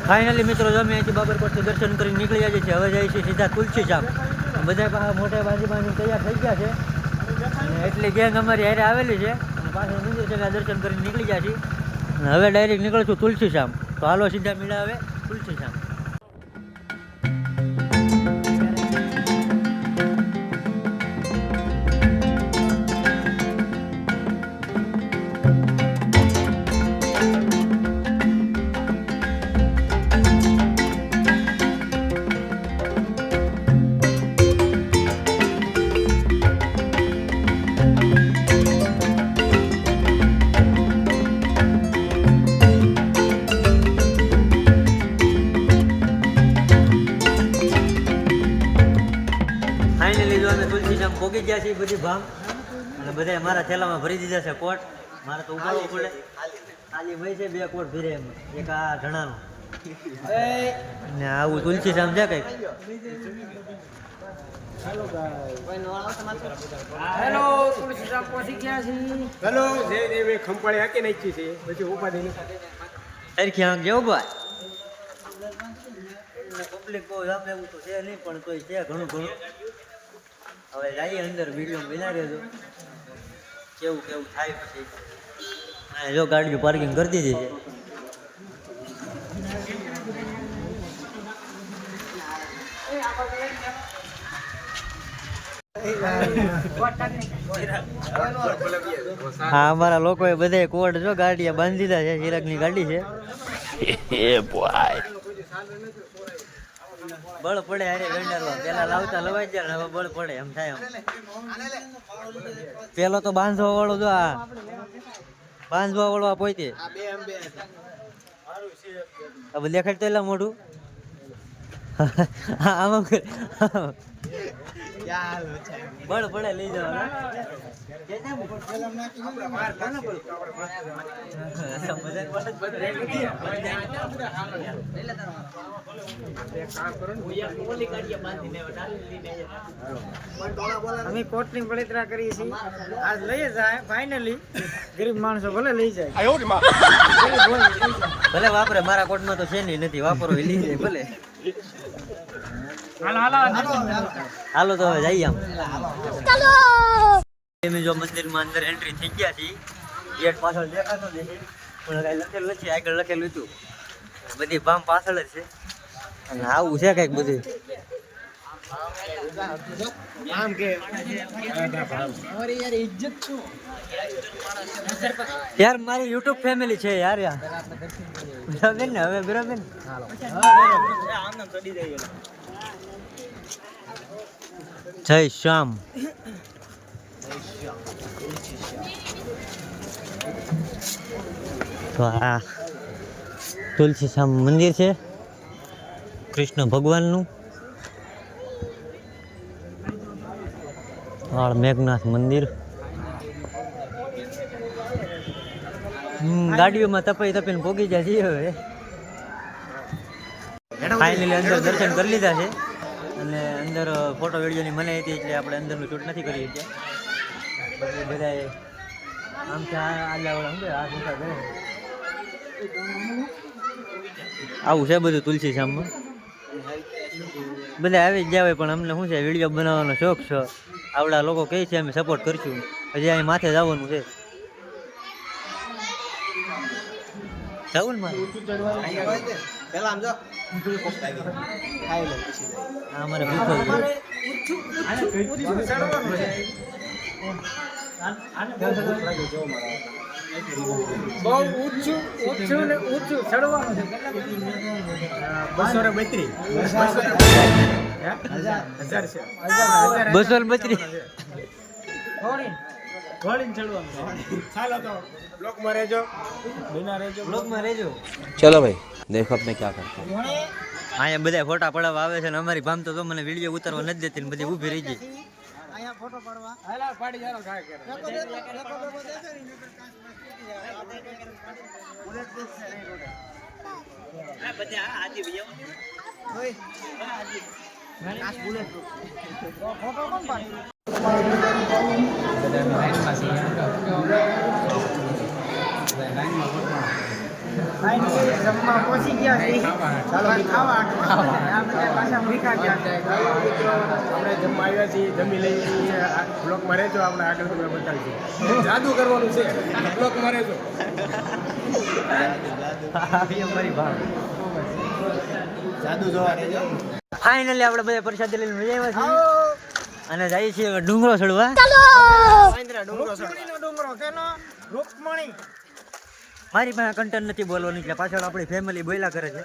Finally મિત્રો અમે અહીંથી બાબરકોટથી દર્શન કરીને નીકળી જાય છે. હવે જાય છે સીધા તુલસી ચાપ. બધા પાસે મોટા બાંધી તૈયાર થઈ ગયા છે અને એટલી ગેંગ અમારી હારે આવેલી છે અને પાછળ મંદિર છે દર્શન કરીને નીકળી ગયા છીએ. અને હવે ડાયરેક્ટ નીકળશું તુલસી ચાપ. તો હાલો સીધા મીડા હવે તુલસી ચાપ. પોગી ગયા છે બધી ભામ અને બધા મારા થેલામાં ભરી દીધા છે કોટ. મારે તો ઉપાડવો પડે. ખાલી ભાઈ છે 2 કોટ ભીરે એમ. એક આ ઢણાનો ને આવું તુલસી જામ છે કઈક. હેલો તુલસી જામ પહોંચી ગયા છે. હેલો જે જે ખંપાળી હાકી નાખી છે પછી ઉપાડી સરખી આંખ જેવું ભાઈ પબ્લિક બહુ જામ એવું તો છે નહીં પણ તોય છે ઘણું ઘણું. હવે જઈએ અંદર વિડીયો બનાવી દેજો કેવું કેવું થાય પછી. હા જો ગાડીઓ પાર્કિંગ કરી દીધી છે. હા અમારા લોકોએ બધા કોડ જો ગાડીએ બાંધી દીધા છે. ચિરાગની ગાડી છે. બળ પડે અરે વેન્ડરવા પેલા લાવતા લવાઈ જાય હવે બળ પડે એમ થાય. એમ પેલો તો બાંધવા વાળો જો આ બાંધવા વાળો આ પોતે હવે દેખાડ તો એલા મોઢું આમાં બળ પડે લઈ જવા. અમે કોટની બળતરા કરીએ છીએ. આજ લઈ જાય ફાઇનલી ગરીબ માણસો ભલે લઈ જાય ભલે વાપરે. મારા કોટમાં તો છે નહીં નથી વાપરો એ લઈ જાય ભલે. હાલો તો હવે જઈએ. અમે જો મંદિરમાં અંદર એન્ટ્રી થઈ ગયા છીએ. ગેટ પાછળ દેખાતો નથી પણ કઈ લખેલું નથી. આગળ લખેલું હતું બધી ભામ પાછળ જ છે અને આવું છે કઈક બધું. યાર મારી યુટ્યુબ ફેમિલી છે યાર. બરાબર ને હવે બરાબર ને. જય શ્યામ. તો આ તુલસી શ્યામ મંદિર છે કૃષ્ણ ભગવાનનું. મેઘનાથ મંદિર. ગાડીઓમાં તપાઈ તપીને પોગી જાય છે. હવે ફાઇનલી અંદર દર્શન કરી લીધા છે અને અંદર ફોટો વિડીયોની મનાઈ હતી એટલે આપણે અંદરનું શૂટ નથી કરી શક્યા. બધાએ આમ છે આવું છે બધું તુલસી શ્યામમાં. બધા આવી જ જાય પણ અમને શું છે વિડીયો બનાવવાનો શોખ છે. આવડા લોકો કહે છે અમે સપોર્ટ કરીશું. હજી અહીં માથે જવાનું છે. જવું ને મારે અમારે બહુ ઊંચું ને ઊંચું ચડવાનું છે. 232 ચલો ભાઈ દેખો આપણે ક્યાં કરતા. અહીંયા બધા ફોટા પડાવવા આવે છે ને અમારી ભામ તો મને વિડીયો ઉતારવા નથી દેતી ને બધી ઊભી રહી ગઈ. અહીંયા ફોટો પાડવા હાલા પાડી જારો ખાય કરે આ બધા આજી વિયો ઓય આજી નાસ બુલેટ ફોટો કોણ પાડી બધા લાઈન માં છે લાઈન માં ફોટો જમવા પહોંચી ગયા છે. ચાલો ખાવા આ બધા પાછા ભીખા ગયા. આપણે જમવા આવ્યા છીએ, જમી લઈએ છીએ. આ બ્લોકમાં રહેજો, આપણે આગળ તમને બતાવીશું. જાદુ કરવાનું છે, બ્લોકમાં રહેજો. જાદુ જોવા રહેજો. ફાઇનલી આપણે બધા પ્રસાદી લઈને મજા આવ્યા છીએ અને જઈએ છીએ હવે ડુંગરો ચડવા. ડુંગરો કેનો રૂકમણી. મારી પાસે કન્ટેન્ટ નથી બોલવાનું એટલે પાછળ આપણી ફેમિલી બોલ્યા કરે છે,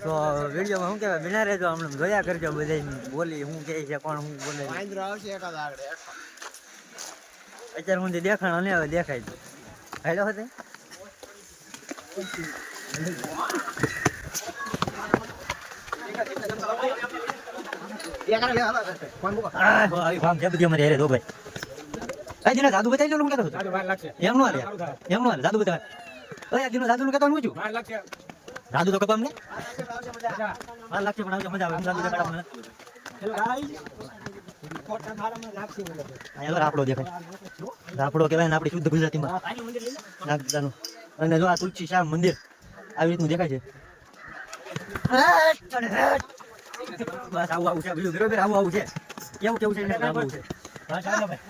તો વિડીયોમાં શું કહેવાય બિના રહેજો, હમણાં જોયા કરજો બધા બોલી શું કહે છે, કોણ શું બોલે છે. આવશે એકાદ આગળ. અત્યારે હું દેખાણ અને હવે દેખાય છે. હેલો હતો જાદુ બતાવી લો. કહેતો જાદુ વાર લાગશે. એમ નો જાદુ બતાવે જાદુ નું કહેતો છું. વાર લાગશે. જાદુ તો કપામ ને વાર લાગશે પણ આવજો, મજા આવે. જાદુ દેખાડવા રાપડો દેખાય, રાપડો કહેવાય ને આપણી શુદ્ધ ગુજરાતીમાં નાગદાનું. અને જો આ તુલસી શ્યામ મંદિર આવી રીતનું દેખાય છે. બસ આવું છે, બીજું બરોબર આવું છે. કેવું છે આવું છે. બસ ચાલો ભાઈ.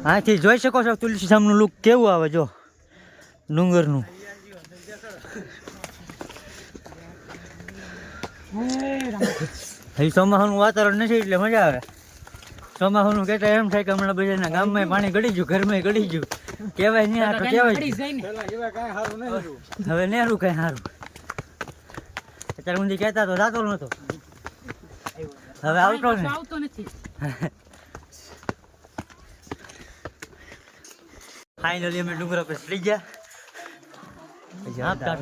આથી જોઈ શકો છો તુલસી શ્યામનું લુક કેવું આવે, જો ડુંગરનું. અહીં ચોમાસાનું વાતાવરણ નથી એટલે મજા આવે. ચોમાસાનું કહેતા એમ થાય કે હમણાં બધાના ગામમાં પાણી ગળી ગયું, ઘરમાં ગળી ગયું, કહેવાય નહીં. આ તો કહેવાય હવે નેરું કઈ સારું. અત્યારે ઊંધી કહેતા તો જાતો નતો, હવે આવતો નથી. ફાઇનલી અમે ડુંગરા પર ચડી ગયા. હાંકતા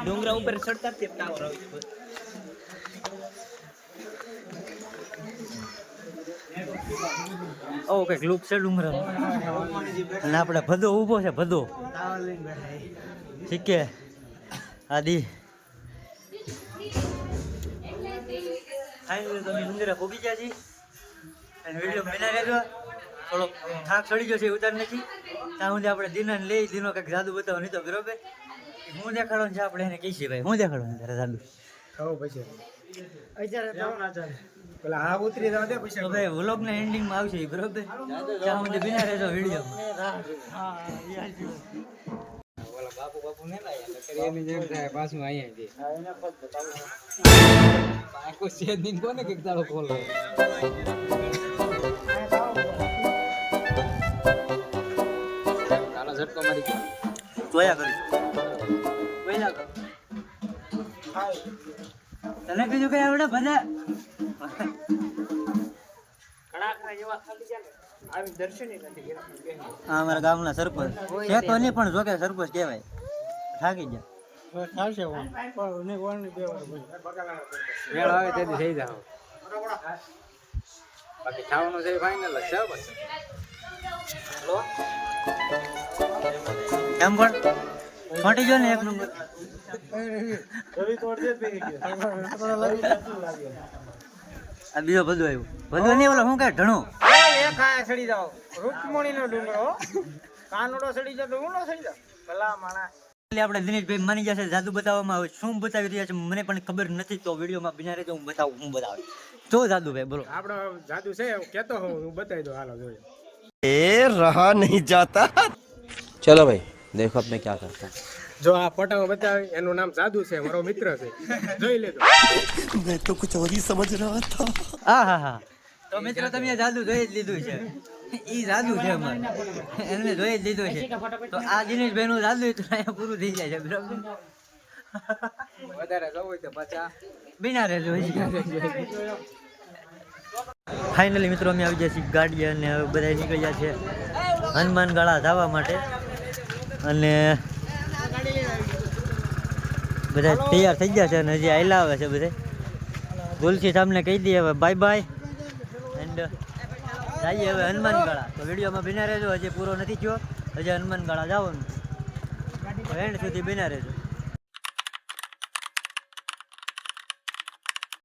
ડુંગરા ઉપર ચડતા તે ટાવર આવે. કઈક લુક છે ડુંગરા. અને આપણે ભદો ઊભો છે, ભદો ઠીક છે. આદિ ફાઇનલી તમે ડુંગરા પહોંચી ગયા છીએ અને વિડીયો બના રહેજો. થોડો થાક ચડી ગયો છે, ઉતાર નથી ત્યાં સુધી આપણે દિનાને લઈ દિનો કંઈક જાદુ બતાવો નહીં તો બરોબર. હું દેખાડવાનું છે આપણે એને કહીએ ભાઈ, હું દેખાડવાનું તારે જાદુ. પેલા હા ઉતરી જવા દે પછી. તો ભાઈ વ્લોગના એન્ડિંગમાં આવશે બરોબર, ત્યાં સુધી બિના રહેજો વિડીયોમાં. પાછું ઝટકો મારી જોયા કરીશું. તને કીધું કઈ આવડે બધા અમારા ગામના સરપંચ કહેતો નહીં પણ જોકે સરપંચ કહેવાય. થાકી ગયા મેળ આવે તેથી થઈ જાવ. બાકી ખાવાનું છે ફાઇનલ છે. એમ પણ ફાટી ગયો ને એક નંબર. આ બીજો બધું આવ્યું, બધું નહીં ઓલો શું કહે ઢણો. ચડી જાઓ રૂકમણી નો ડુંગરો કાનડો ચડી જાવ તો ઊંડો ચડી જાવ. ભલા માણા. આપણે દિનેશભાઈ માની જશે જાદુ બતાવવામાં આવે. શું બતાવી રહ્યા છે મને પણ ખબર નથી, તો વિડીયોમાં બિના રહેજો હું બતાવું હું બતાવે. તો જાદુ ભાઈ બોલો. આપણો જાદુ છે કેતો હું બતાવી દઉં. હાલો જોઈએ. ए रहा नहीं जाता. चलो भाई देखो अब मैं क्या करता हूँ. જો આ ફોટામાં બતાવે એનું નામ જાદુ છે, મારો મિત્ર છે, જોઈ લેજો. मैं તો कुछ और ही समझ रहा था. હા તો મિત્રો તમે જાદુ જોઈ જ લીધું છે. ઈ જાદુ છે અમારે, એને જોઈ જ લીધું છે. તો આ દિનેશભાઈ નું જાદુ તો અહીંયા પૂરું થઈ જાય છે બરાબર. વધારે જવું હોય તો પાછા બિના રહેજો. ફાઇનલી મિત્રો અમે આવી ગયા છીએ ગાડી અને હવે બધા નીકળી ગયા છે હનુમાનગાળા જવા માટે અને બધા તૈયાર થઈ ગયા છે અને હજી આયલા આવે છે બધા તુલસી સામને કહી દઈએ હવે બાય બાય એન્ડ જઈએ હવે હનુમાનગાળા. તો વિડીયોમાં બિના રહેજો, હજી પૂરો નથી થયો, હજી હનુમાનગાળા જવાનું, એન્ડ સુધી બિના રહેજો.